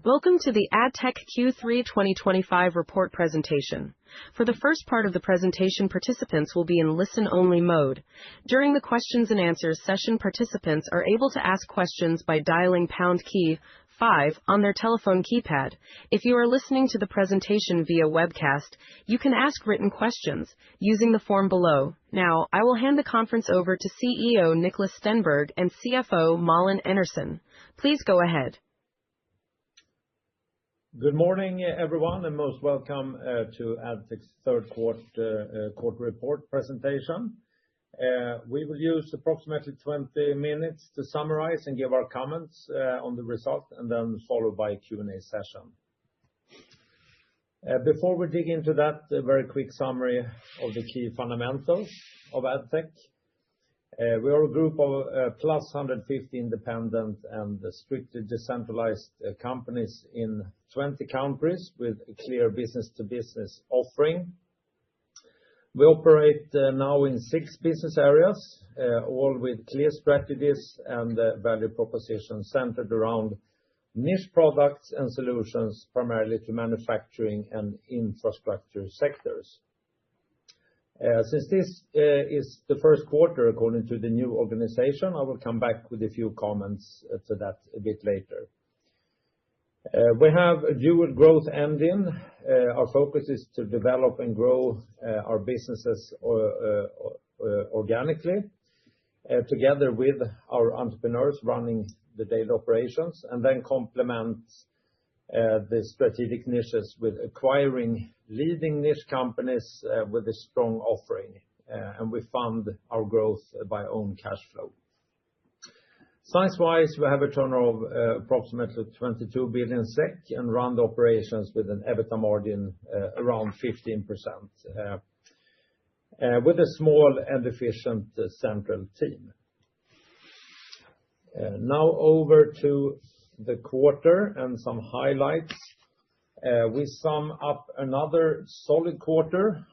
Welcome to the Addtech Q3 2025 report presentation. For the first part of the presentation, participants will be in listen-only mode. During the questions and answers session, participants are able to ask questions by dialing pound key 5 on their telephone keypad. If you are listening to the presentation via webcast, you can ask written questions using the form below. Now, I will hand the conference over to CEO Niklas Stenberg and CFO Malin Enarson. Please go ahead. Good morning, everyone, and most welcome to Addtech's third quarter report presentation. We will use approximately 20 minutes to summarize and give our comments on the result, and then followed by a Q&A session. Before we dig into that, a very quick summary of the key fundamentals of Addtech. We are a group of plus 150 independent and strictly decentralized companies in 20 countries with a clear business-to-business offering. We operate now in 6 business areas, all with clear strategies and value propositions centered around niche products and solutions, primarily to manufacturing and infrastructure sectors. Since this is the first quarter according to the new organization, I will come back with a few comments to that a bit later. We have a dual growth engine. Our focus is to develop and grow our businesses organically, together with our entrepreneurs running the daily operations, and then complement the strategic niches with acquiring leading niche companies with a strong offering, and we fund our growth by own cash flow. Size-wise, we have a turnover of approximately 22 billion SEK and run the operations with an EBITDA margin around 15%, with a small and efficient central team. Now over to the quarter and some highlights. We sum up another solid quarter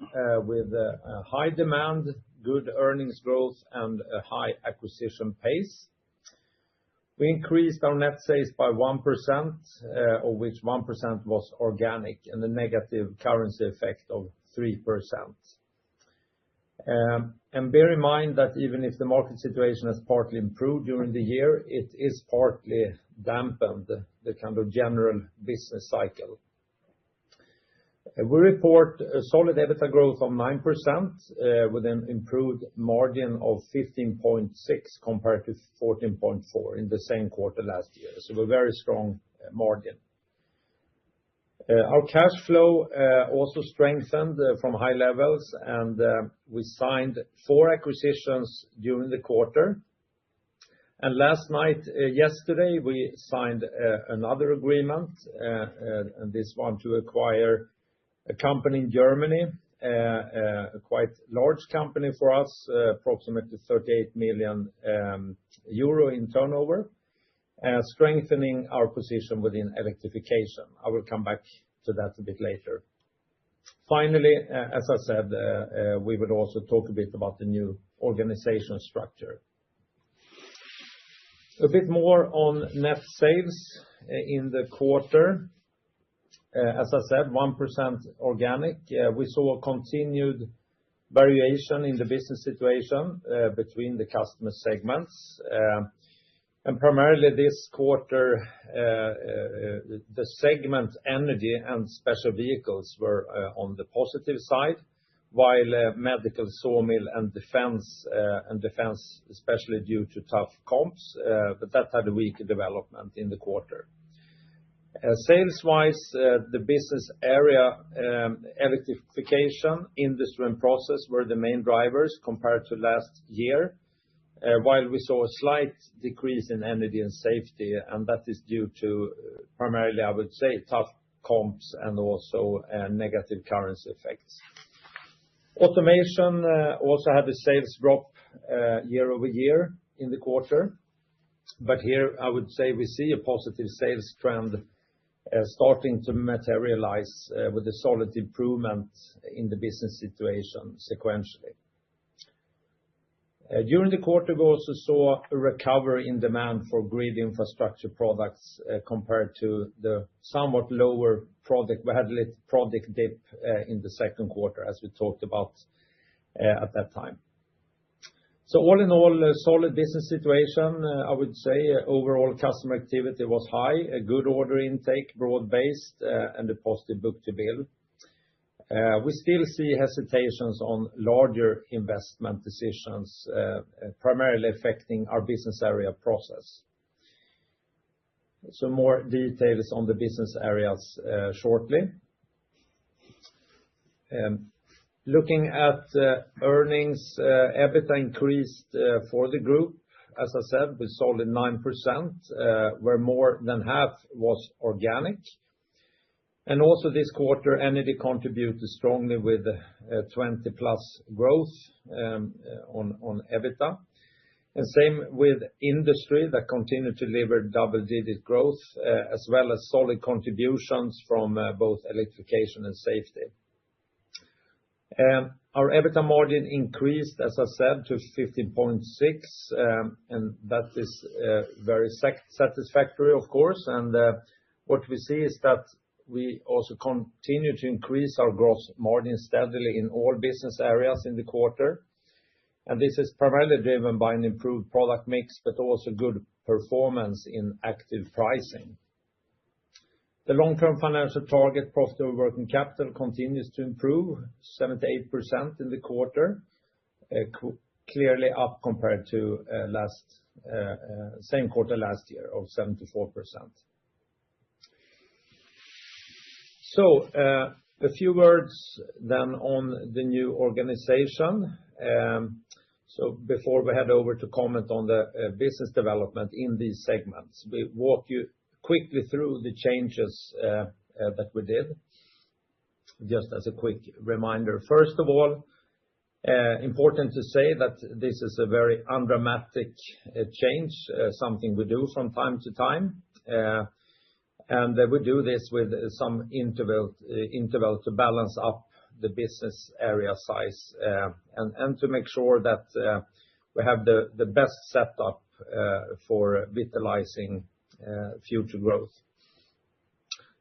with a high demand, good earnings growth, and a high acquisition pace. We increased our net sales by 1%, of which 1% was organic, and a negative currency effect of 3%. And bear in mind that even if the market situation has partly improved during the year, it is partly dampened the kind of general business cycle. We report a solid EBITDA growth of 9% with an improved margin of 15.6% compared to 14.4% in the same quarter last year. So a very strong margin. Our cash flow also strengthened from high levels, and we signed 4 acquisitions during the quarter. And last night, yesterday, we signed another agreement, and this one to acquire a company in Germany, a quite large company for us, approximately 38 million euro in turnover, strengthening our position within electrification. I will come back to that a bit later. Finally, as I said, we will also talk a bit about the new organization structure. A bit more on net sales in the quarter. As I said, 1% organic. We saw a continued variation in the business situation between the customer segments. And primarily this quarter, the segment energy and special vehicles were on the positive side, while medical, sawmill, and defense, especially due to tough comps, but that had a weaker development in the quarter. Sales-wise, the business area, electrification, industry, and process were the main drivers compared to last year, while we saw a slight decrease in energy and safety, and that is due to primarily, I would say, tough comps and also negative currency effects. Automation also had a sales drop year over year in the quarter, but here I would say we see a positive sales trend starting to materialize with a solid improvement in the business situation sequentially. During the quarter, we also saw a recovery in demand for grid infrastructure products compared to the somewhat lower product. We had a little product dip in the second quarter, as we talked about at that time. So all in all, a solid business situation, I would say. Overall customer activity was high, a good order intake, broad-based, and a positive book-to-bill. We still see hesitations on larger investment decisions, primarily affecting our business area Process. So more details on the business areas shortly. Looking at earnings, EBITDA increased for the group, as I said, with solid 9%, where more than half was organic. And also this quarter, Energy contributed strongly with 20+ growth on EBITDA. And same with Industry that continued to deliver double-digit growth, as well as solid contributions from both Electrification and Safety. Our EBITDA margin increased, as I said, to 15.6%, and that is very satisfactory, of course. And what we see is that we also continue to increase our gross margin steadily in all business areas in the quarter. And this is primarily driven by an improved product mix, but also good performance in active pricing. The long-term financial target, profitable working capital, continues to improve, 78% in the quarter, clearly up compared to same quarter last year of 74%. So a few words then on the new organization. So before we head over to comment on the business development in these segments, we walk you quickly through the changes that we did, just as a quick reminder. First of all, important to say that this is a very undramatic change, something we do from time to time. And we do this with some interval to balance up the business area size and to make sure that we have the best setup for vitalizing future growth.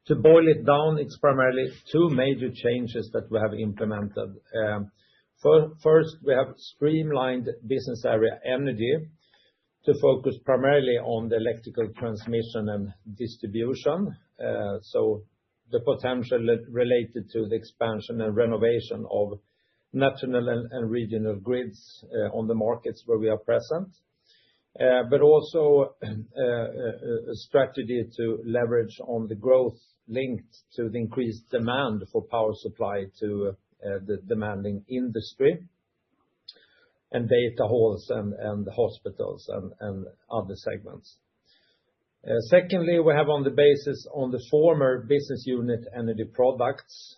To boil it down, it's primarily two major changes that we have implemented. First, we have streamlined business area Energy to focus primarily on the electrical transmission and distribution. So the potential related to the expansion and renovation of national and regional grids on the markets where we are present, but also a strategy to leverage on the growth linked to the increased demand for power supply to the demanding industry and data halls and hospitals and other segments. Secondly, we have on the basis on the former business unit Energy Products,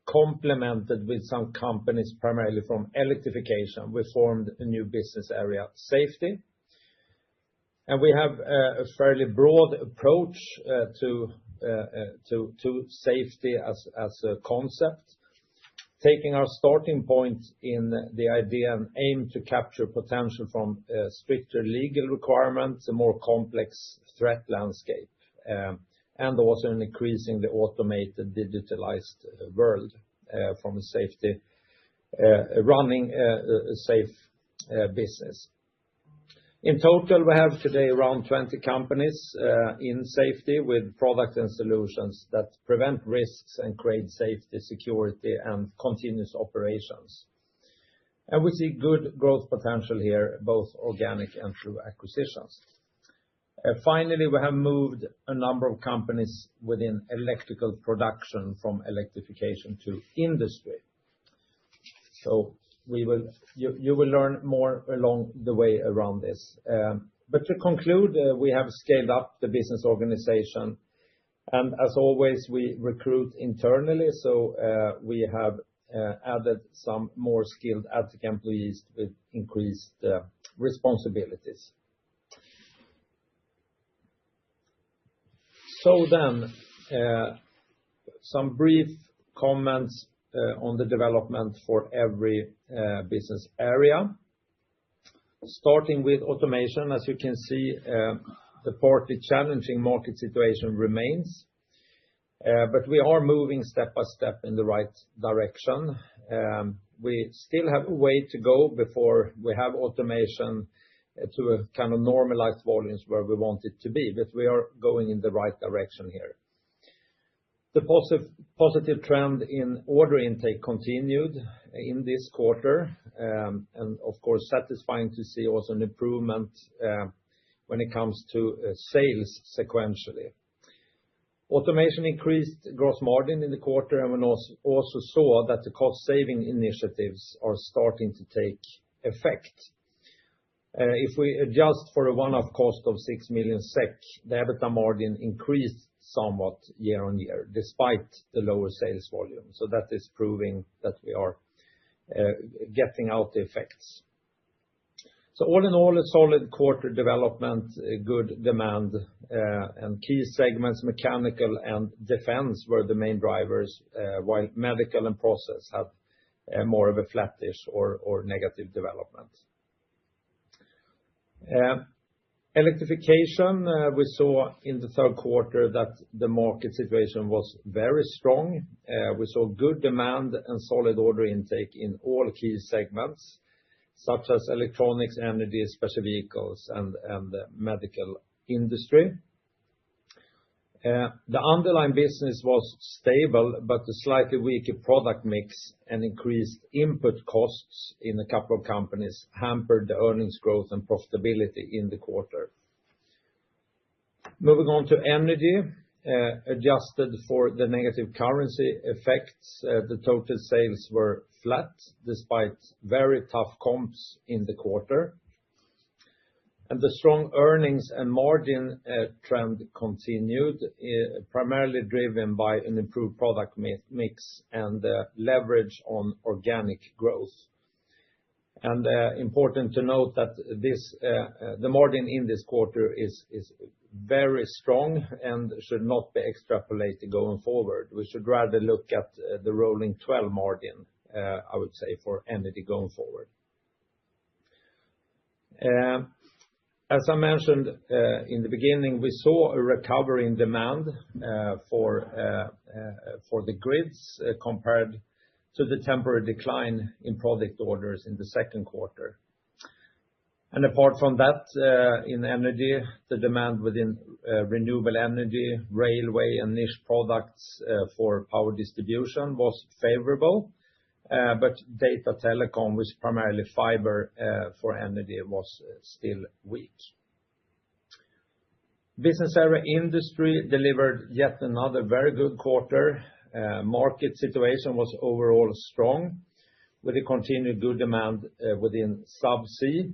complemented with some companies primarily from Electrification, we formed a new business area Safety. And we have a fairly broad approach to safety as a concept, taking our starting point in the idea and aim to capture potential from stricter legal requirements, a more complex threat landscape, and also in increasing the automated digitalized world from a safety, running a safe business. In total, we have today around 20 companies in Safety with products and solutions that prevent risks and create safety, security, and continuous operations. And we see good growth potential here, both organic and through acquisitions. Finally, we have moved a number of companies within electrical production from Electrification to Industry. So you will learn more along the way around this. But to conclude, we have scaled up the business organization. And as always, we recruit internally. So we have added some more skilled Addtech employees with increased responsibilities. So then, some brief comments on the development for every business area. Starting with automation, as you can see, the partly challenging market situation remains, but we are moving step by step in the right direction. We still have a way to go before we have automation to a kind of normalized volumes where we want it to be, but we are going in the right direction here. The positive trend in order intake continued in this quarter, and of course, satisfying to see also an improvement when it comes to sales sequentially. Automation increased gross margin in the quarter, and we also saw that the cost-saving initiatives are starting to take effect. If we adjust for a one-off cost of 6 million SEK, the EBITDA margin increased somewhat year-on-year, despite the lower sales volume. So that is proving that we are getting out the effects. So all in all, a solid quarter development, good demand, and key segments, mechanical and defense, were the main drivers, while medical and process had more of a flattish or negative development. Electrification, we saw in the third quarter that the market situation was very strong. We saw good demand and solid order intake in all key segments, such as electronics, energy, special vehicles, and medical industry. The underlying business was stable, but a slightly weaker product mix and increased input costs in a couple of companies hampered the earnings growth and profitability in the quarter. Moving on to energy, adjusted for the negative currency effects, the total sales were flat despite very tough comps in the quarter. And the strong earnings and margin trend continued, primarily driven by an improved product mix and leverage on organic growth. And important to note that the margin in this quarter is very strong and should not be extrapolated going forward. We should rather look at the rolling 12 margin, I would say, for energy going forward. As I mentioned in the beginning, we saw a recovery in demand for the grids compared to the temporary decline in product orders in the second quarter. And apart from that, in energy, the demand within renewable energy, railway, and niche products for power distribution was favorable, but data telecom, which is primarily fiber for energy, was still weak. Business area industry delivered yet another very good quarter. Market situation was overall strong, with a continued good demand within subsea.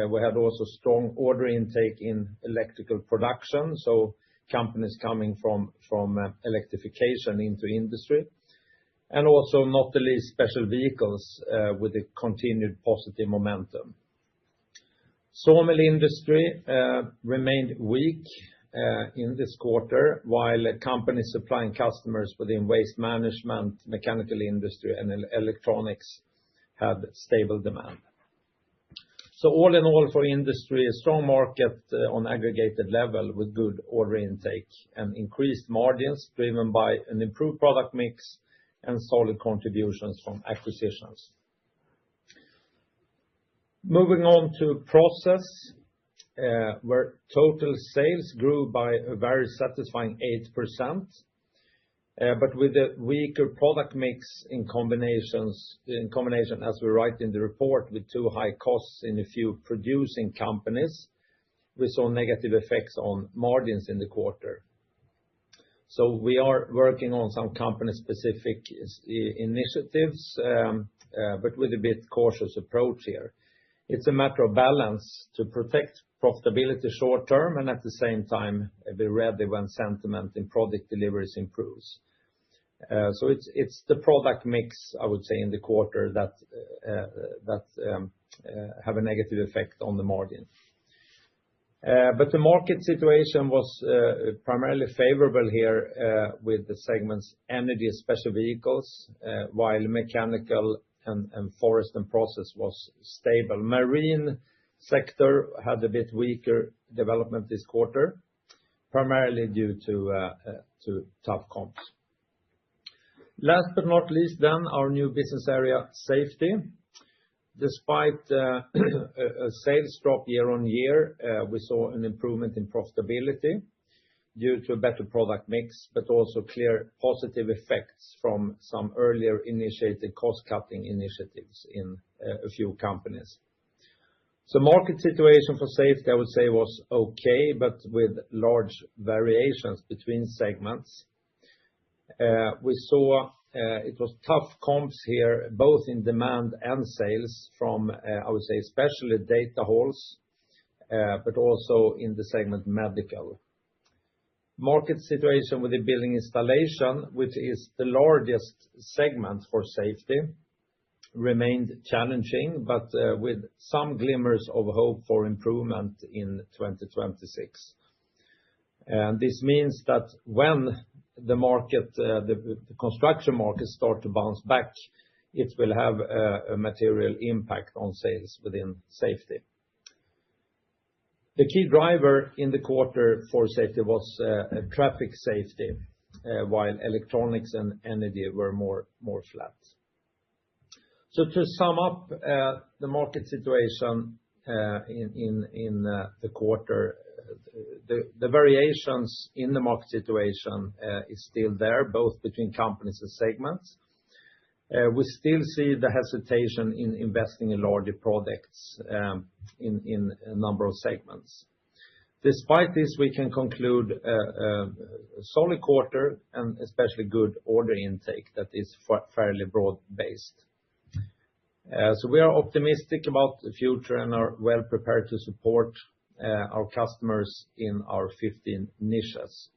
We had also strong order intake in electrical production, so companies coming from electrification into industry. And also, not the least, special vehicles with a continued positive momentum. Sawmill industry remained weak in this quarter, while companies supplying customers within waste management, mechanical industry, and electronics had stable demand. So all in all, for industry, a strong market on aggregated level with good order intake and increased margins driven by an improved product mix and solid contributions from acquisitions. Moving on to process, where total sales grew by a very satisfying 8%, but with a weaker product mix in combination, as we write in the report, with too high costs in a few producing companies, we saw negative effects on margins in the quarter. So we are working on some company-specific initiatives, but with a bit cautious approach here. It's a matter of balance to protect profitability short term and at the same time be ready when sentiment in product deliveries improves. So it's the product mix, I would say, in the quarter that have a negative effect on the margin. But the market situation was primarily favorable here with the segments energy, special vehicles, while mechanical and forest and process was stable. Marine sector had a bit weaker development this quarter, primarily due to tough comps. Last but not least, then, our new business area, Safety. Despite a sales drop year-on-year, we saw an improvement in profitability due to a better product mix, but also clear positive effects from some earlier initiated cost-cutting initiatives in a few companies. So market situation for Safety, I would say, was okay, but with large variations between segments. We saw it was tough comps here, both in demand and sales from, I would say, especially data halls, but also in the segment medical. Market situation with the building installation, which is the largest segment for Safety, remained challenging, but with some glimmers of hope for improvement in 2026. And this means that when the market, the construction market start to bounce back, it will have a material impact on sales within Safety. The key driver in the quarter for Safety was traffic safety, while electronics and energy were more flat. So to sum up, the market situation in the quarter, the variations in the market situation is still there, both between companies and segments. We still see the hesitation in investing in larger products in a number of segments. Despite this, we can conclude a solid quarter and especially good order intake that is fairly broad-based. So we are optimistic about the future and are well prepared to support our customers in our 15 niches.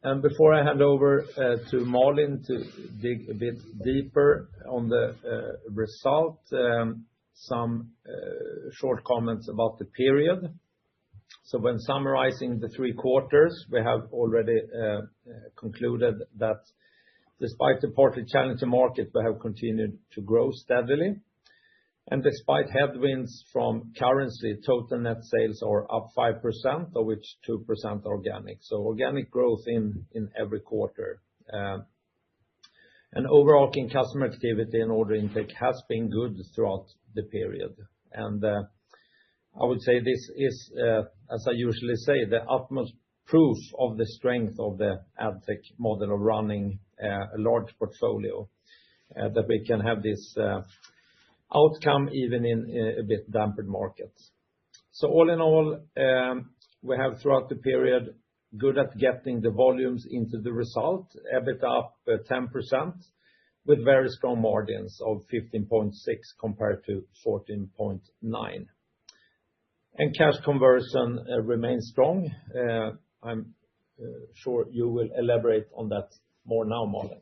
And before I hand over to Malin to dig a bit deeper on the result, some short comments about the period. So when summarizing the three quarters, we have already concluded that despite the partly challenging market, we have continued to grow steadily. And despite headwinds from currency, total net sales are up 5%, of which 2% organic. So organic growth in every quarter. And overarching customer activity and order intake has been good throughout the period. And I would say this is, as I usually say, the utmost proof of the strength of the Addtech model of running a large portfolio, that we can have this outcome even in a bit dampened markets. So all in all, we have throughout the period good at getting the volumes into the result, EBITDA up 10%, with very strong margins of 15.6 compared to 14.9. And cash conversion remains strong. I'm sure you will elaborate on that more now, Malin.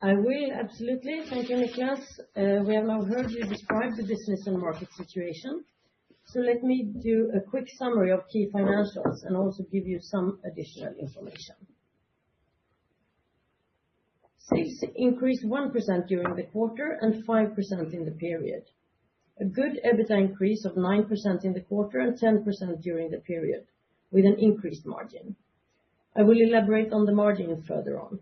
I will, absolutely. Thank you, Niklas. We have now heard you describe the business and market situation. So let me do a quick summary of key financials and also give you some additional information. Sales increased 1% during the quarter and 5% in the period. A good EBITDA increase of 9% in the quarter and 10% during the period, with an increased margin. I will elaborate on the margin further on.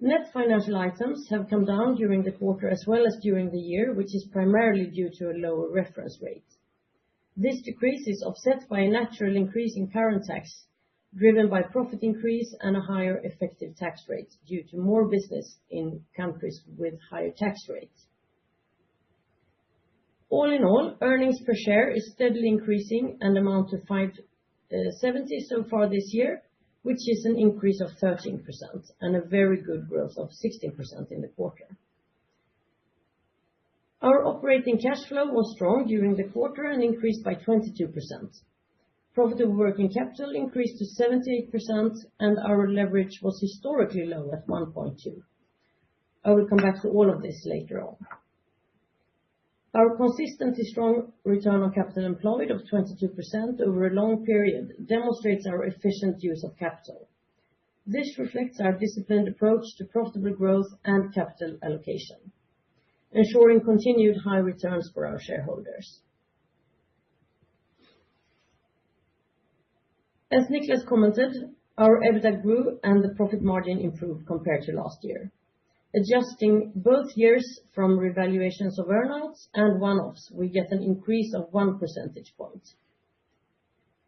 Net financial items have come down during the quarter as well as during the year, which is primarily due to a lower reference rate. This decrease is offset by a natural increase in current tax, driven by profit increase and a higher effective tax rate due to more business in countries with higher tax rates. All in all, earnings per share is steadily increasing and amount to 5.70 so far this year, which is an increase of 13% and a very good growth of 16% in the quarter. Our operating cash flow was strong during the quarter and increased by 22%. Profitable working capital increased to 78%, and our leverage was historically low at 1.2. I will come back to all of this later on. Our consistently strong return on capital employed of 22% over a long period demonstrates our efficient use of capital. This reflects our disciplined approach to profitable growth and capital allocation. ensuring continued high returns for our shareholders. As Niklas commented, our EBITDA grew and the profit margin improved compared to last year. Adjusting both years from revaluations of earnouts and one-offs, we get an increase of 1 percentage point.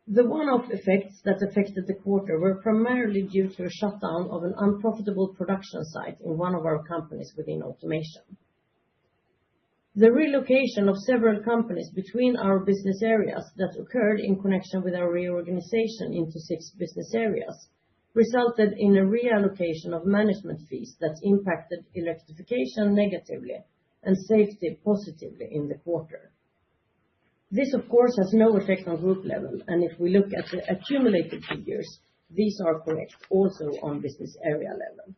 The one-off effects that affected the quarter were primarily due to a shutdown of an unprofitable production site in one of our companies within automation. The relocation of several companies between our business areas that occurred in connection with our reorganization into 6 business areas resulted in a reallocation of management fees that impacted electrification negatively and safety positively in the quarter. This, of course, has no effect on group level, and if we look at the accumulated figures, these are correct also on business area level.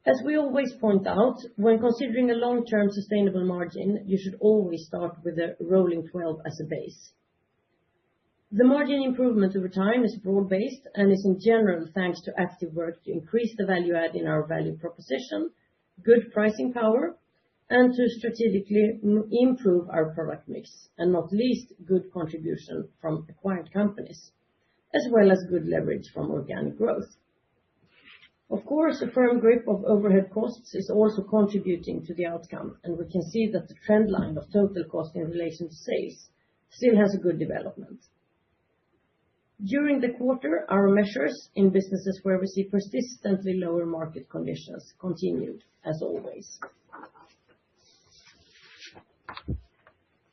As we always point out, when considering a long-term sustainable margin, you should always start with a rolling 12 as a base. The margin improvement over time is broad-based and is in general thanks to active work to increase the value add in our value proposition, good pricing power, and to strategically improve our product mix, and not least good contribution from acquired companies, as well as good leverage from organic growth. Of course, a firm grip of overhead costs is also contributing to the outcome, and we can see that the trend line of total cost in relation to sales still has a good development. During the quarter, our measures in businesses where we see persistently lower market conditions continued, as always.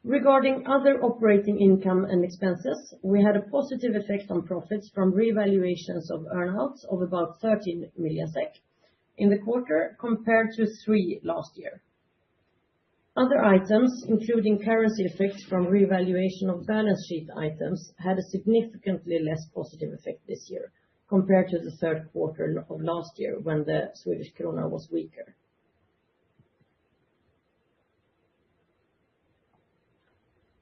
Regarding other operating income and expenses, we had a positive effect on profits from revaluations of earnouts of about 13 million SEK in the quarter compared to 3 last year. Other items, including currency effects from revaluation of balance sheet items, had a significantly less positive effect this year compared to the third quarter of last year when the Swedish krona was weaker.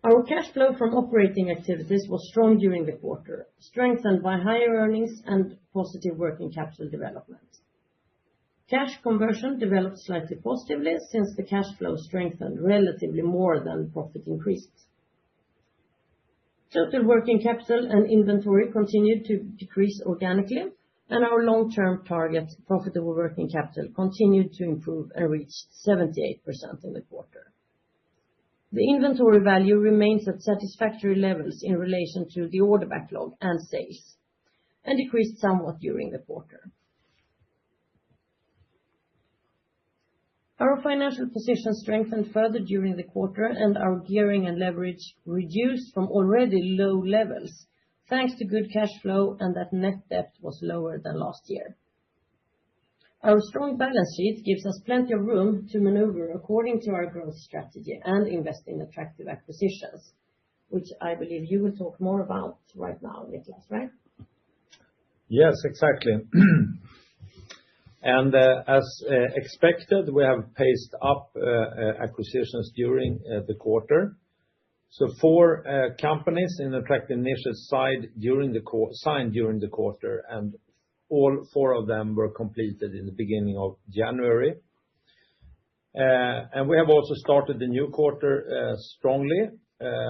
Our cash flow from operating activities was strong during the quarter, strengthened by higher earnings and positive working capital development. Cash conversion developed slightly positively since the cash flow strengthened relatively more than profit increased. Total working capital and inventory continued to decrease organically, and our long-term target profitable working capital continued to improve and reached 78% in the quarter. The inventory value remains at satisfactory levels in relation to the order backlog and sales, and decreased somewhat during the quarter. Our financial position strengthened further during the quarter, and our gearing and leverage reduced from already low levels, thanks to good cash flow and that net debt was lower than last year. Our strong balance sheet gives us plenty of room to maneuver according to our growth strategy and invest in attractive acquisitions, which I believe you will talk more about right now, Niklas, right? Yes, exactly. And as expected, we have paced up acquisitions during the quarter. So 4 companies in attractive niches signed during the quarter, and all 4 of them were completed in the beginning of January. And we have also started the new quarter strongly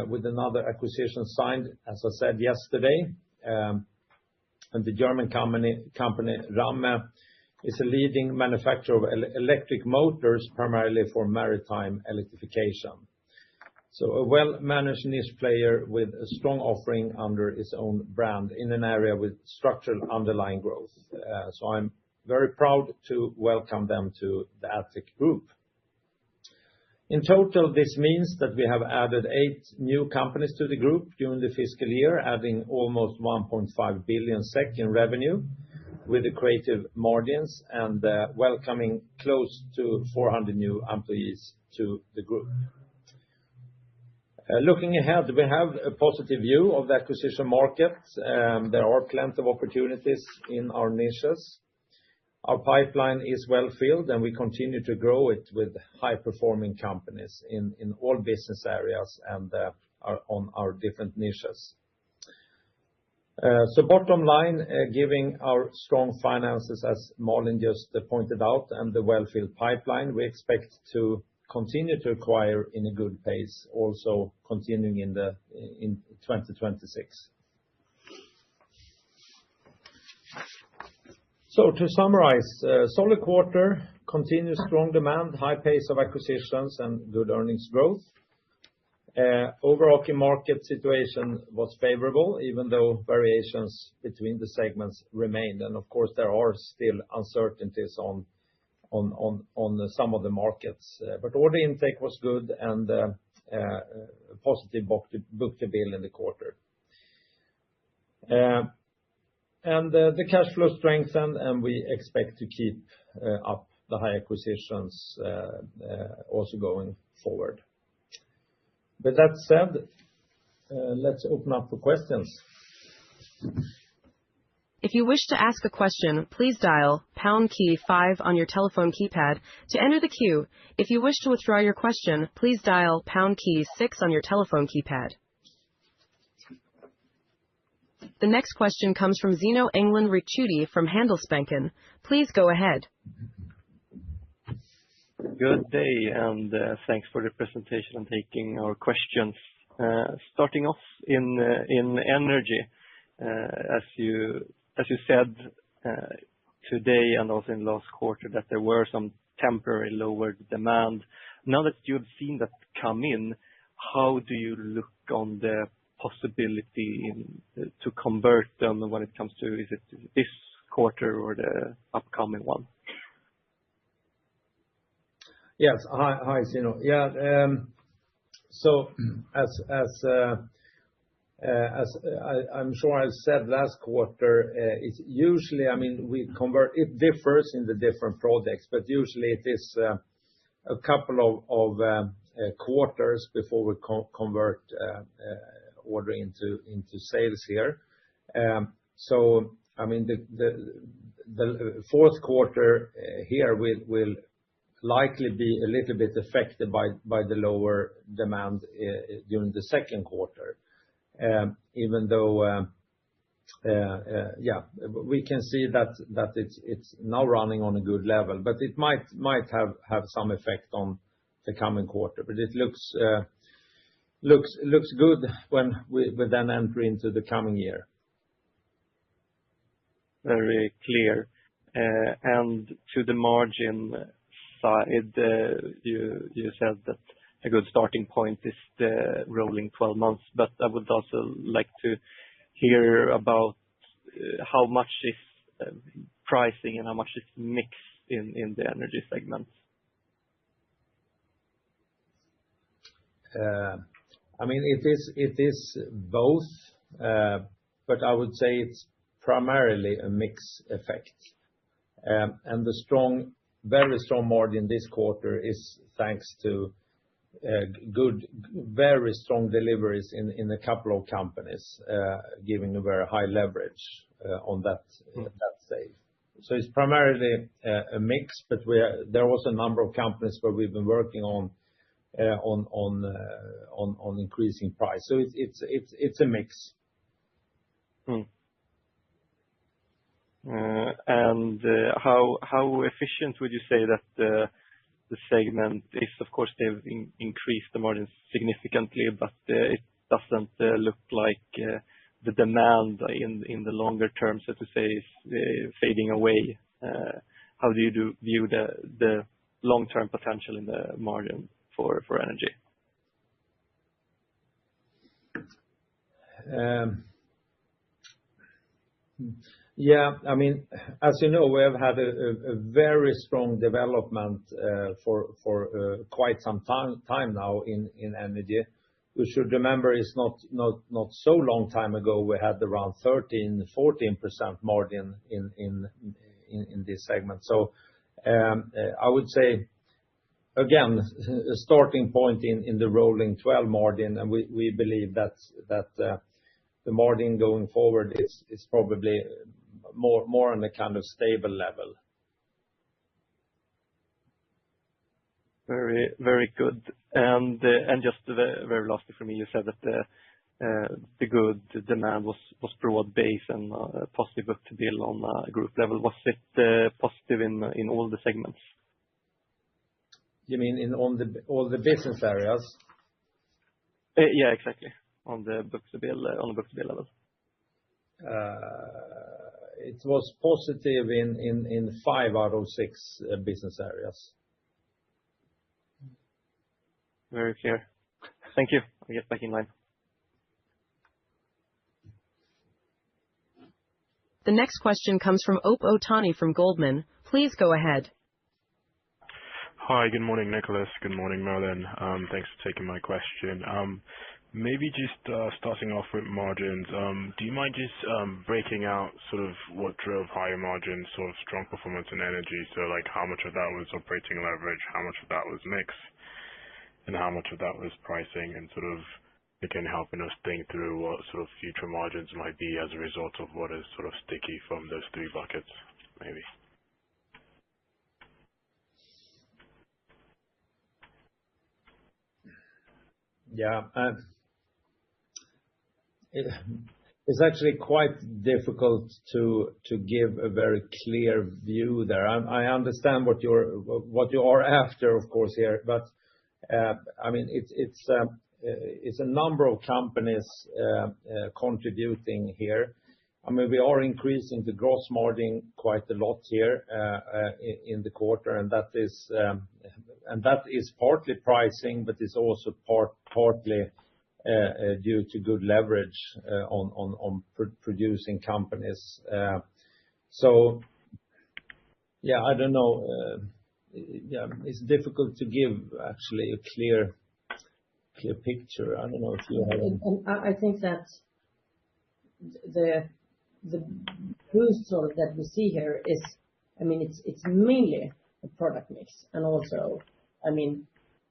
with another acquisition signed, as I said yesterday. And the German company Ramme is a leading manufacturer of electric motors, primarily for maritime electrification. So a well-managed niche player with a strong offering under its own brand in an area with structural underlying growth. So I'm very proud to welcome them to the Addtech group. In total, this means that we have added 8 new companies to the group during the fiscal year, adding almost 1.5 billion SEK in revenue with the creative margins and welcoming close to 400 new employees to the group. Looking ahead, we have a positive view of the acquisition market. There are plenty of opportunities in our niches. Our pipeline is well filled, and we continue to grow it with high-performing companies in all business areas and on our different niches. So bottom line, giving our strong finances, as Malin just pointed out, and the well-filled pipeline, we expect to continue to acquire in a good pace, also continuing in 2026. So to summarize, solid quarter, continuous strong demand, high pace of acquisitions, and good earnings growth. Overall market situation was favorable, even though variations between the segments remained. And of course, there are still uncertainties on some of the markets. But order intake was good and positive book-to-bill in the quarter. And the cash flow strengthened, and we expect to keep up the high acquisitions also going forward. With that said, let's open up for questions. If you wish to ask a question, please dial pound key 5 on your telephone keypad to enter the queue. If you wish to withdraw your question, please dial pound key 6 on your telephone keypad. The next question comes from Zino England Ricciuti from Handelsbanken. Please go ahead. Good day, and thanks for the presentation and taking our questions. Starting off in energy, as you said today and also in last quarter, that there were some temporary lowered demand. Now that you've seen that come in, how do you look on the possibility to convert them when it comes to, is it this quarter or the upcoming one? Yes. Hi, Zino. Yeah, so as I'm sure I said last quarter, it's usually, I mean, we convert. It differs in the different projects, but usually it is a couple of quarters before we convert order into sales here. So I mean, the fourth quarter here will likely be a little bit affected by the lower demand during the second quarter. Even though, yeah, we can see that it's now running on a good level, but it might have some effect on the coming quarter. But it looks good when we then enter into the coming year. Very clear. And to the margin side, you said that a good starting point is the rolling 12 months, but I would also like to hear about how much is pricing and how much is mix in the energy segment. I mean, it is both, but I would say it's primarily a mix effect. And the very strong margin this quarter is thanks to very strong deliveries in a couple of companies, giving a very high leverage on that sale. So it's primarily a mix, but there are also a number of companies where we've been working on increasing price. So it's a mix. And how efficient would you say that the segment is? Of course, they've increased the margins significantly, but it doesn't look like the demand in the longer term, so to say, is fading away. How do you view the long-term potential in the margin for energy? Yeah, I mean, as you know, we have had a very strong development for quite some time now in energy. We should remember it's not so long time ago we had around 13-14% margin in this segment. So I would say, again, a starting point in the rolling 12 margin, and we believe that the margin going forward is probably more on a kind of stable level. Very, very good. And just the very last for me, you said that the good demand was broad-based and positive book-to-bill on a group level. Was it positive in all the segments? You mean in all the business areas? Yeah, exactly. On the book-to-bill level. It was positive in 5 out of 6 business areas. Very clear. Thank you. I'll get back in line. The next question comes from Ope Otani from Goldman. Please go ahead. Hi, good morning, Nicholas. Good morning, Merlin. Thanks for taking my question. Maybe just starting off with margins. Do you mind just breaking out sort of what drove higher margins, sort of strong performance in energy? So like how much of that was operating leverage, how much of that was mix, and how much of that was pricing, and sort of again helping us think through what sort of future margins might be as a result of what is sort of sticky from those 3 buckets, maybe. Yeah. It's actually quite difficult to give a very clear view there. I understand what you are after, of course, here, but I mean, it's a number of companies contributing here. I mean, we are increasing the gross margin quite a lot here in the quarter, and that is partly pricing, but it's also partly due to good leverage on producing companies. So yeah, I don't know. Yeah, it's difficult to give actually a clear picture. I don't know if you have any. I think that the boost sort of that we see here is, I mean, it's mainly a product mix, and also, I mean,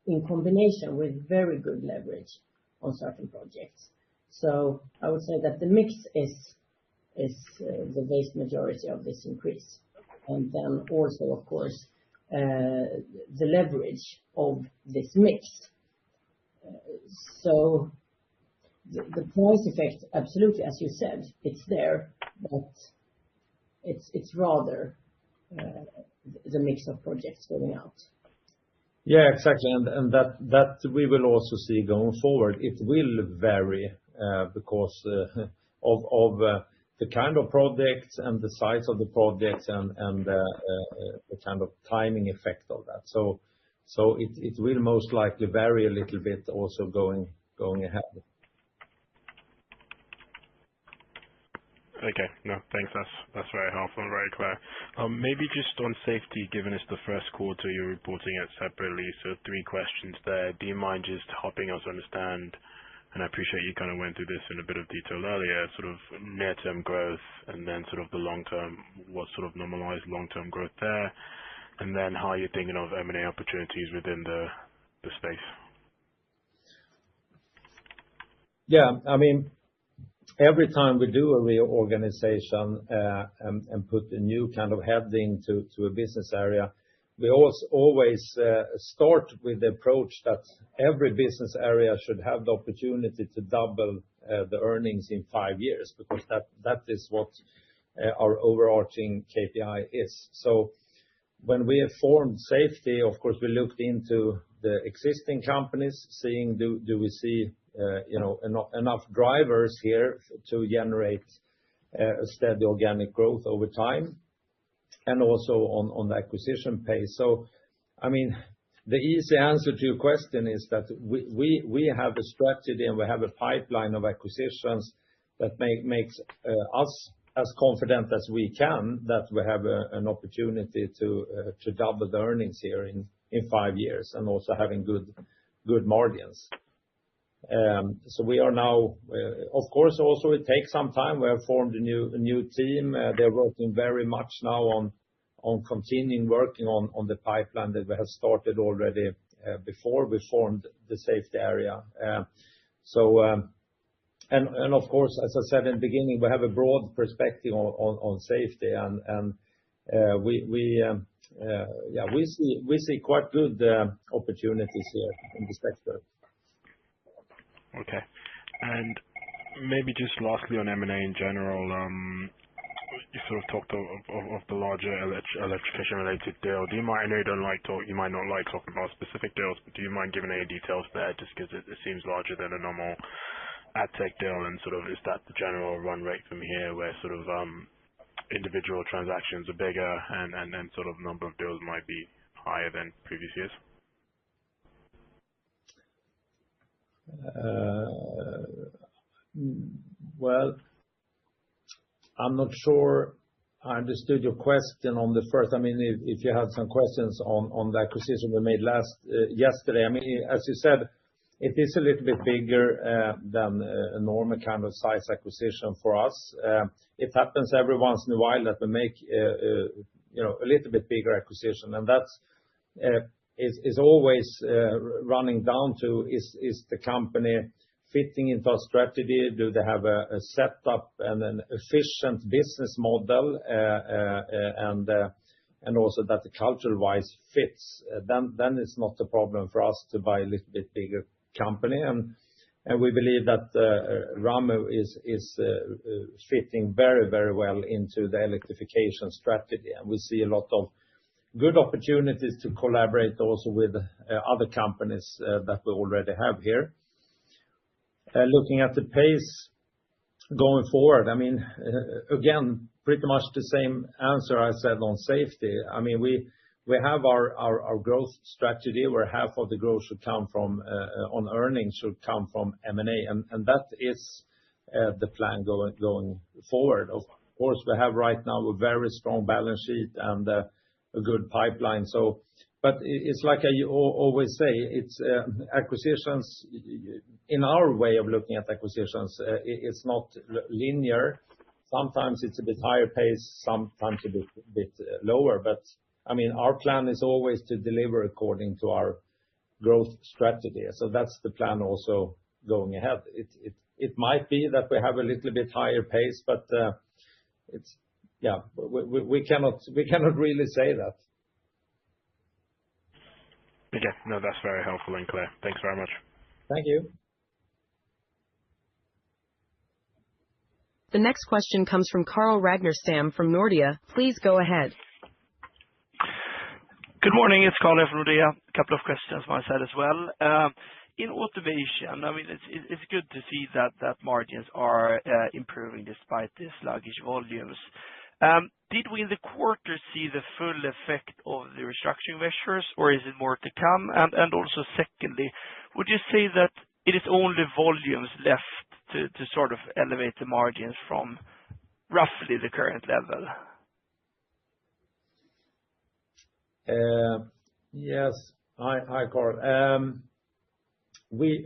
in combination with very good leverage on certain projects. So I would say that the mix is the vast majority of this increase. And then also, of course, the leverage of this mix. So the price effect, absolutely, as you said, it's there, but it's rather the mix of projects going out. Yeah, exactly. And that we will also see going forward. It will vary because of the kind of projects and the size of the projects and the kind of timing effect of that. So it will most likely vary a little bit also going ahead. Okay. No, thanks. That's very helpful and very clear. Maybe just on safety, given it's the first quarter, you're reporting it separately. So 3 questions there. Do you mind just helping us understand, and I appreciate you kind of went through this in a bit of detail earlier, sort of near-term growth, and then sort of the long-term, what sort of normalized long-term growth there, and then how you're thinking of M&A opportunities within the space? Yeah, I mean, every time we do a reorganization and put a new kind of heading to a business area, we also always start with the approach that every business area should have the opportunity to double the earnings in 5 years, because that is what our overarching KPI is. So when we have formed safety, of course, we looked into the existing companies, seeing do we see enough drivers here to generate a steady organic growth over time, and also on the acquisition pace. So, I mean, the easy answer to your question is that we have a strategy and we have a pipeline of acquisitions that makes us as confident as we can that we have an opportunity to double the earnings here in 5 years, and also having good margins. So we are now, of course, also it takes some time. We have formed a new team. They're working very much now on continuing working on the pipeline that we have started already before we formed the safety area. And of course, as I said in the beginning, we have a broad perspective on safety, and we see quite good opportunities here in the sector. Okay. And Maybe just lastly on M&A in general, you sort of talked of the larger electrification-related deal. Do you mind? I know you might not like talking about specific deals, but do you mind giving any details there, just because it seems larger than a normal Addtech deal, and sort of is that the general run rate from here, where sort of individual transactions are bigger and sort of number of deals might be higher than previous years? Well, I'm not sure I understood your question on the first. I mean, if you had some questions on the acquisition we made yesterday. I mean, as you said, it is a little bit bigger than a normal kind of size acquisition for us. It happens every once in a while that we make a little bit bigger acquisition, and that's is always running down to is the company fitting into our strategy? Do they have a setup and an efficient business model, and also that the culture-wise fits? Then it's not a problem for us to buy a little bit bigger company. And we believe that Ramu is fitting very, very well into the electrification strategy. And we see a lot of good opportunities to collaborate also with other companies that we already have here. Looking at the pace going forward, I mean, again, pretty much the same answer I said on safety. I mean, we have our growth strategy, where half of the growth should come from on earnings should come from M&A, and that is the plan going forward. Of course, we have right now a very strong balance sheet and a good pipeline. So, but it's like I always say, it's acquisitions. In our way of looking at acquisitions, it's not linear. Sometimes it's a bit higher pace, sometimes a bit lower. But I mean, our plan is always to deliver according to our growth strategy. So that's the plan also going ahead. It might be that we have a little bit higher pace, but it's we cannot really say that. Okay, no, that's very helpful and clear. Thanks very much. Thank you. The next question comes from Carl Ragnerstam from Nordea. Please go ahead. Good morning, it's Carl from Nordea. A couple of questions on my side as well. In automation, I mean, it's good to see that margins are improving despite the sluggish volumes. Did we in the quarter see the full effect of the restructuring measures, or is it more to come? And also secondly, would you say that it is only volumes left to sort of elevate the margins from roughly the current level? Yes. Hi, Carl. We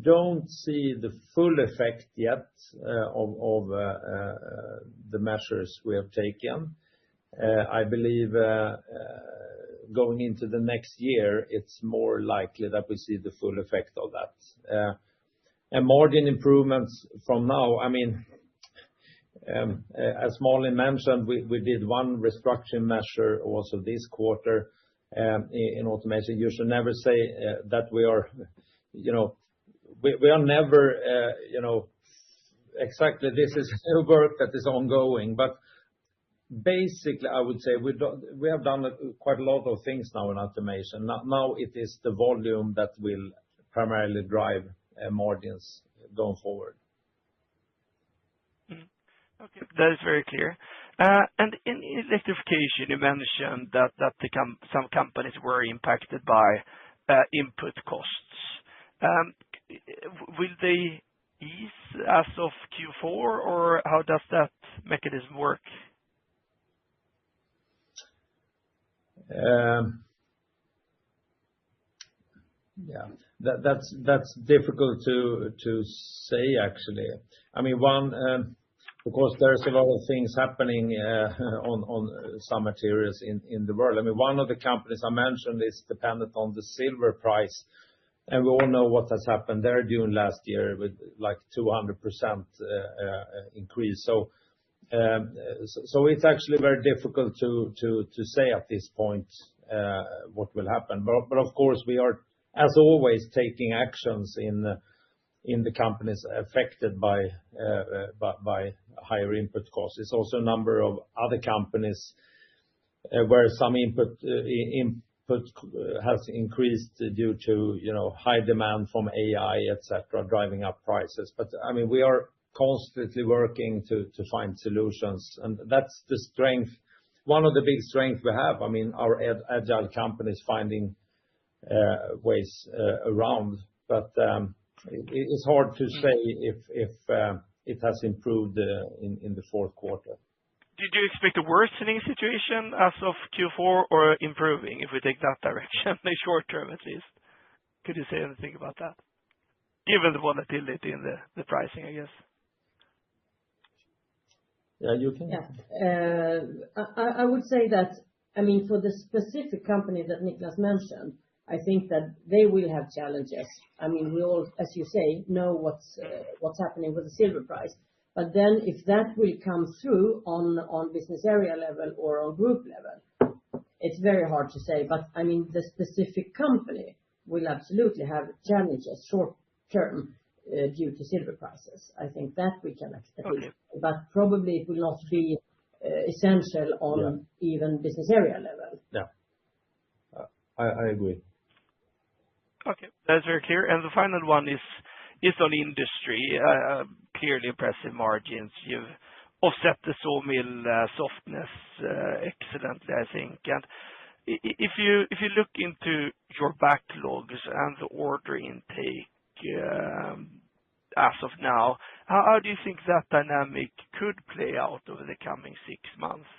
don't see the full effect yet of the measures we have taken. I believe going into the next year, it's more likely that we see the full effect of that. And margin improvements from now, I mean, as Malin mentioned, we did one restructuring measure also this quarter in automation. You should never say that we are, we are never, exactly this is work that is ongoing. But basically, I would say we have done quite a lot of things now in automation. Now it is the volume that will primarily drive margins going forward. Okay, that is very clear. And in electrification, you mentioned that some companies were impacted by input costs. Will they ease as of Q4, or how does that mechanism work? Yeah, that's difficult to say, actually. I mean, of course, there's a lot of things happening on some materials in the world. I mean, one of the companies I mentioned is dependent on the silver price, and we all know what has happened there during last year with like 200% increase. So it's actually very difficult to say at this point what will happen. But of course, we are, as always, taking actions in in the companies affected by higher input costs. It's also a number of other companies where some input has increased due to, high demand from AI, et cetera, driving up prices. But I mean, we are constantly working to find solutions, and that's the strength. One of the big strengths we have, I mean, our agile companies finding ways around. But it's hard to say if it has improved in the fourth quarter. Did you expect a worsening situation as of Q4 or improving, if we take that direction, the short term at least? Could you say anything about that, given the volatility in the pricing, I guess? Yeah, you can. Yeah. I would say that, I mean, for the specific company that Niklas mentioned, I think that they will have challenges. I mean, we all, as you say, know what's happening with the silver price. But then if that will come through on business area level or on group level, it's very hard to say. But I mean, the specific company will absolutely have challenges short term due to silver prices. I think that we can expect. Okay. But probably it will not be essential on even business area level. Yeah, I agree. Okay, that's very clear. And the final one is on industry. Clearly impressive margins. You've offset the sawmill softness excellently, I think. And if you look into your backlogs and the order intake as of now, how do you think that dynamic could play out over the coming 6 months?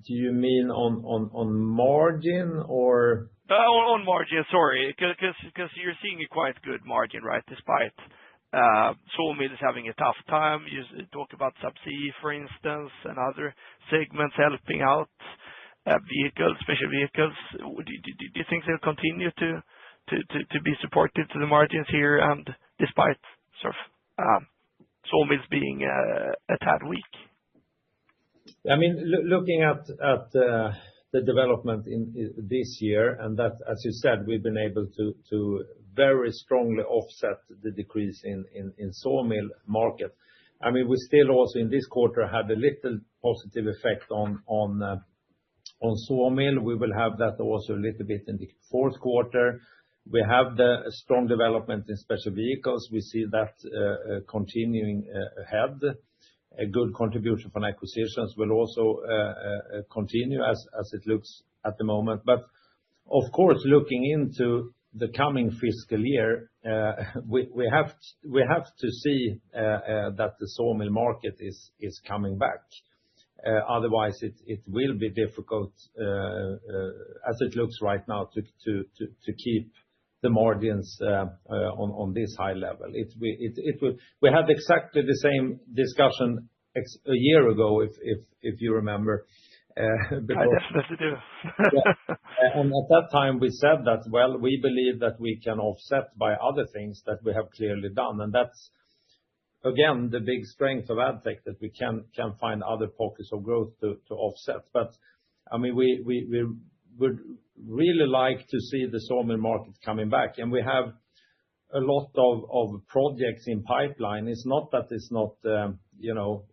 Do you mean on margin or? On margin, sorry, because you're seeing a quite good margin, right? Despite sawmills having a tough time. You talk about subsea, for instance, and other segments helping out vehicles, special vehicles. Do you think they'll continue to be supportive to the margins here, and despite sort of sawmills being a tad weak? I mean, looking at the development in this year, and that, as you said, we've been able to very strongly offset the decrease in sawmill market. I mean, we still also in this quarter had a little positive effect on sawmill. We will have that also a little bit in the fourth quarter. We have the strong development in special vehicles. We see that continuing ahead. A good contribution from acquisitions will also continue as it looks at the moment. But of course, looking into the coming fiscal year, we have to see that the sawmill market is coming back. Otherwise, it will be difficult as it looks right now to keep the margins on this high level. We had exactly the same discussion a year ago, if you remember. I definitely do. Yeah. And at that time, we said that, well, we believe that we can offset by other things that we have clearly done. And that's, again, the big strength of Addtech, that we can find other pockets of growth to offset. But I mean, we would really like to see the sawmill market coming back. And we have a lot of projects in pipeline. It's not that it's not,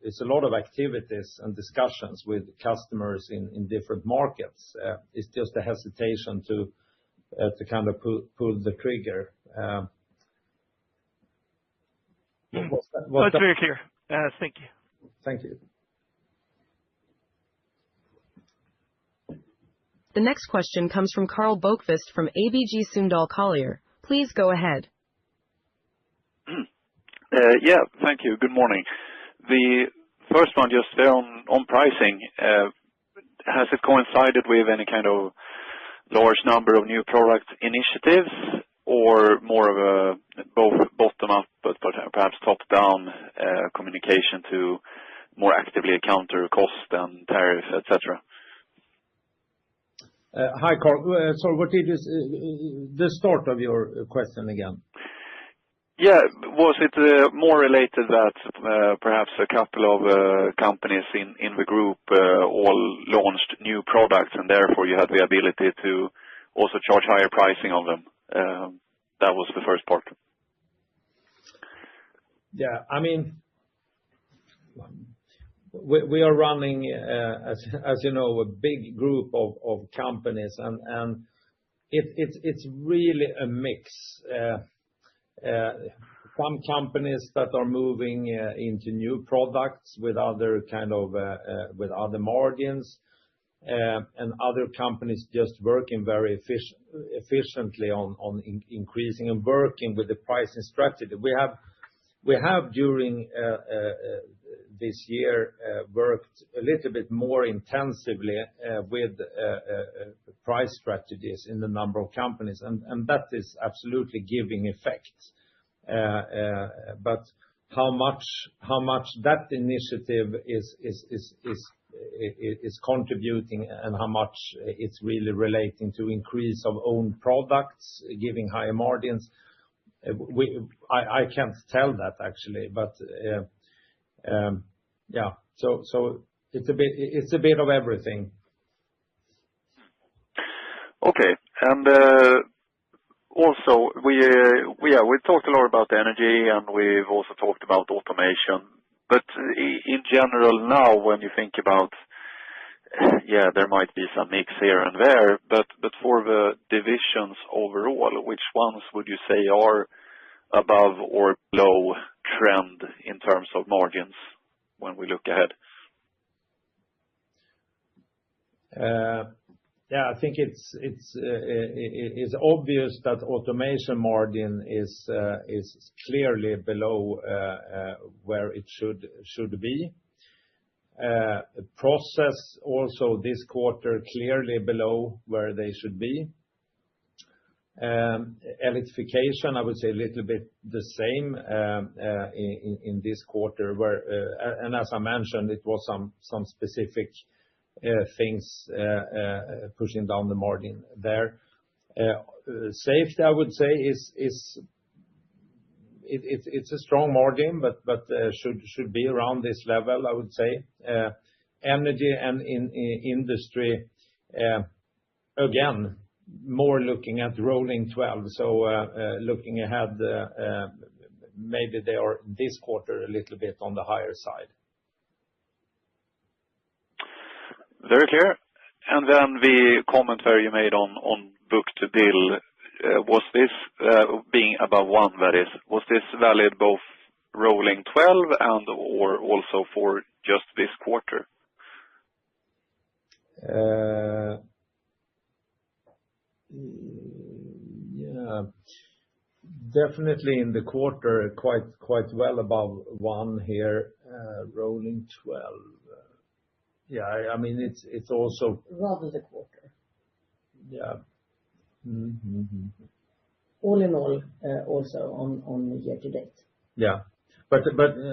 it's a lot of activities and discussions with customers in different markets. It's just a hesitation to kind of pull the trigger. That's very clear. Thank you. Thank you. The next question comes from Karl Bokvist from ABG Sundal Collier. Please go ahead. Yeah, thank you. Good morning. The first one, just there on pricing, has it coincided with any kind of large number of new product initiatives, or more of a both bottom up, but perhaps top down communication to more actively counter cost and tariff, etc.? Hi, Karl. So what did you the start of your question again? Yeah, was it more related that perhaps a couple of companies in the group all launched new products, and therefore you had the ability to also charge higher pricing on them? That was the first part. Yeah. I mean, we are running, as you know, a big group of companies, and it's really a mix. Some companies that are moving into new products with other with other margins, and other companies just working very efficiently on increasing and working with the pricing strategy. We have during this year worked a little bit more intensively with price strategies in the number of companies, and that is absolutely giving effect. But how much that initiative is contributing and how much it's really relating to increase of own products, giving higher margins, I can't tell that actually. But yeah, so it's a bit of everything. Okay. And also, we talked a lot about energy, and we've also talked about automation. But in general now, when you think about, there might be some mix here and there, but for the divisions overall, which ones would you say are above or below trend in terms of margins when we look ahead? Yeah, I think it's obvious that automation margin is clearly below where it should be. Process also this quarter clearly below where they should be. Electrification, I would say a little bit the same in this quarter, where and as I mentioned, it was some specific things pushing down the margin there. Safety, I would say, it's a strong margin, but should be around this level, I would say. Energy and in industry, again, more looking at rolling 12. So looking ahead, maybe they are this quarter a little bit on the higher side. Very clear. And then the commentary you made on book-to-bill, was this being above 1, that is, was this valid both rolling 12 and or also for just this quarter? Yeah, definitely in the quarter, quite well above 1 here, rolling 12. Yeah, I mean, it's also Rather the quarter. Yeah. All in all, also on the year to date. Yeah. But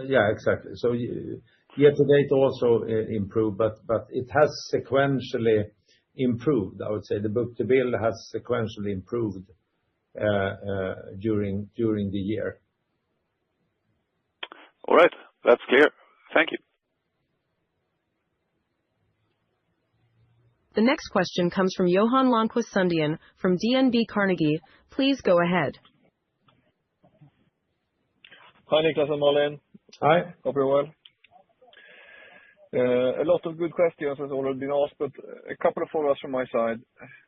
yeah, exactly. So year to date also improved, but it has sequentially improved. I would say the book-to-bill has sequentially improved during the year. All right. That's clear. Thank you. The next question comes from Johan Lundqvist Sundén from DNB Carnegie. Please go ahead. Hi, Niklas and Malin. Hi. Hope you're well. A lot of good questions has already been asked, but a couple of follow-ups from my side.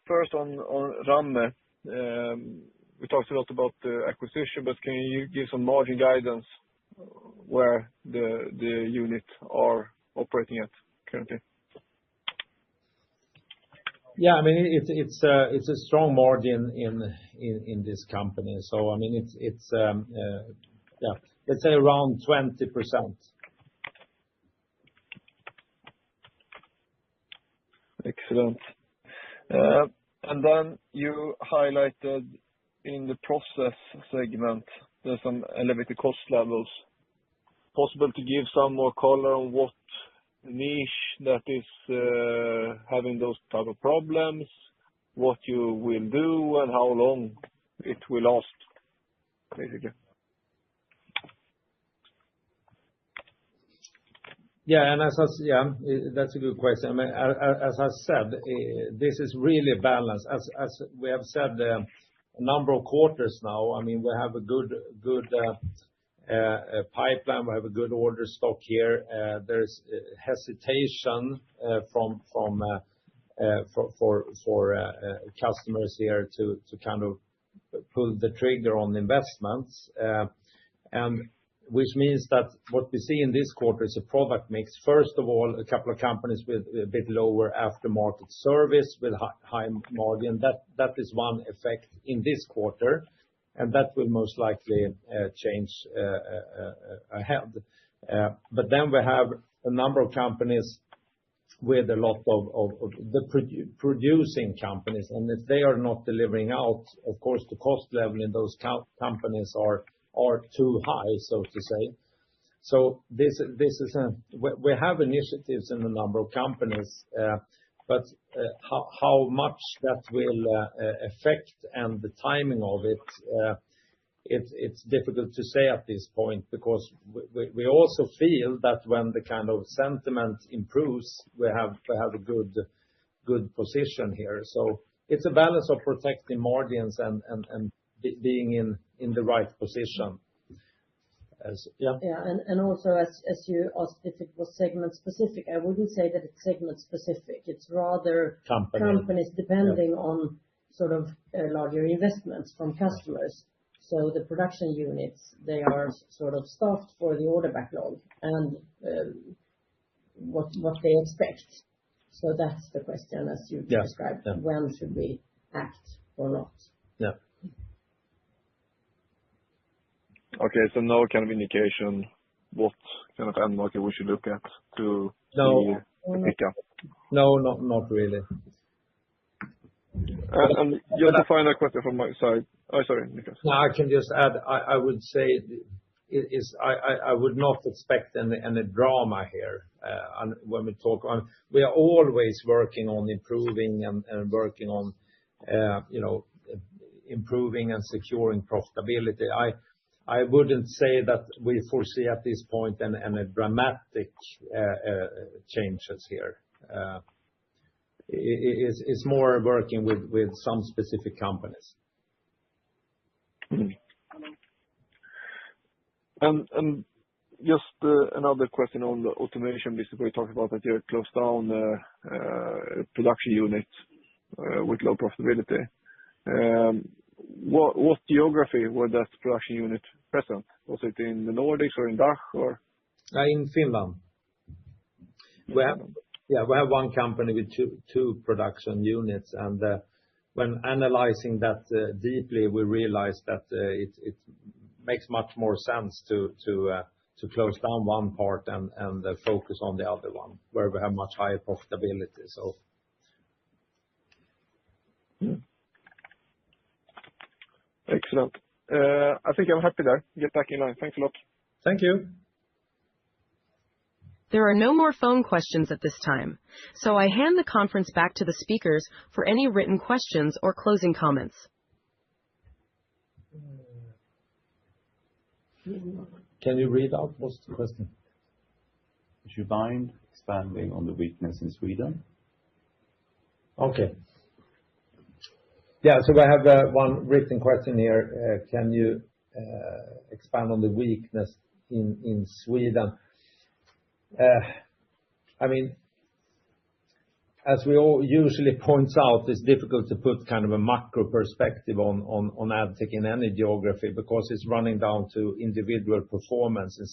First, on Ramme, we talked a lot about the acquisition, but can you give some margin guidance where the unit are operating at currently? Yeah, I mean, it's a strong margin in this company. So, I mean, it's yeah, let's say around 20%. Excellent. And then you highlighted in the process segment, there's some elevated cost levels. Possible to give some more color on what niche that is having those type of problems, what you will do, and how long it will last, basically? Yeah, and that's a good question. I mean, as I said, this is really balanced. As we have said a number of quarters now, I mean, we have a good pipeline. We have a good order stock here. There's hesitation for customers here to kind of pull the trigger on investments. And which means that what we see in this quarter is a product mix. First of all, a couple of companies with a bit lower aftermarket service with high margin. That is one effect in this quarter, and that will most likely change ahead. But then we have a number of companies with a lot of the producing companies, and if they are not delivering out, of course, the cost level in those companies are too high, so to say. So this is we have initiatives in a number of companies, but how much that will affect and the timing of it, it's difficult to say at this point, because we also feel that when the kind of sentiment improves, we have a good position here. So it's a balance of protecting margins and being in the right position. Yeah, and also as you asked if it was segment specific, I wouldn't say that it's segment specific. It's rather companies depending on sort of larger investments from customers. So the production units, they are sort of staffed for the order backlog and what they expect. So that's the question, as you described. Yeah. When should we act or not? Yeah. Okay, so no kind of indication what kind of end market we should look at to pick up? No, not really. And just a final question from my side. Oh, sorry, Niklas. No, I can just add, I would say I would not expect any drama here. When we talk on, we are always working on improving and working on, improving and securing profitability. I wouldn't say that we foresee at this point any dramatic changes here. It's more working with some specific companies. And just another question on the automation business. We talked about that you closed down production unit with low profitability. What geography was that production unit present? Was it in the Nordics or in DACH or? In Finland. We have one company with two production units, and when analyzing that deeply, we realized that it makes much more sense to close down one part and focus on the other one, where we have much higher profitability. So. Excellent. I think I'm happy there. Get back in line. Thanks a lot. Thank you. There are no more phone questions at this time, so I hand the conference back to the speakers for any written questions or closing comments. Can you read out what's the question? Would you mind expanding on the weakness in Sweden? Okay. Yeah, so I have one written question here. Can you expand on the weakness in Sweden? I mean, as we all usually point out, it's difficult to put kind of a macro perspective on Addtech in any geography, because it's running down to individual performance in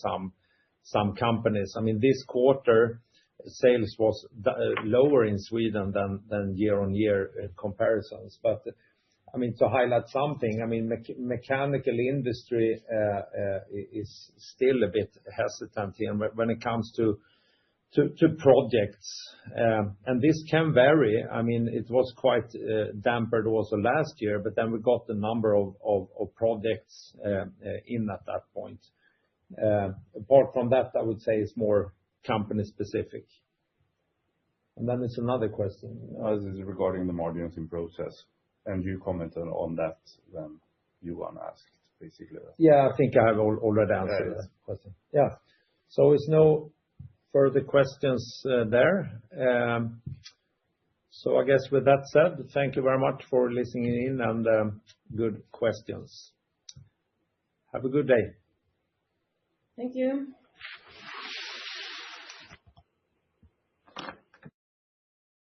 some companies. I mean, this quarter, sales was lower in Sweden than year-on-year comparisons. But I mean, to highlight something, I mean, mechanical industry is still a bit hesitant here when it comes to projects. And this can vary. I mean, it was quite dampened also last year, but then we got a number of projects in at that point. Apart from that, I would say it's more company specific. And then there's another question. This is regarding the margins in process, and you commented on that when Johan asked, basically. Yeah, I think I have already answered that question. Yeah. So it's further questions there. So I guess with that said, thank you very much for listening in and good questions. Have a good day. Thank you.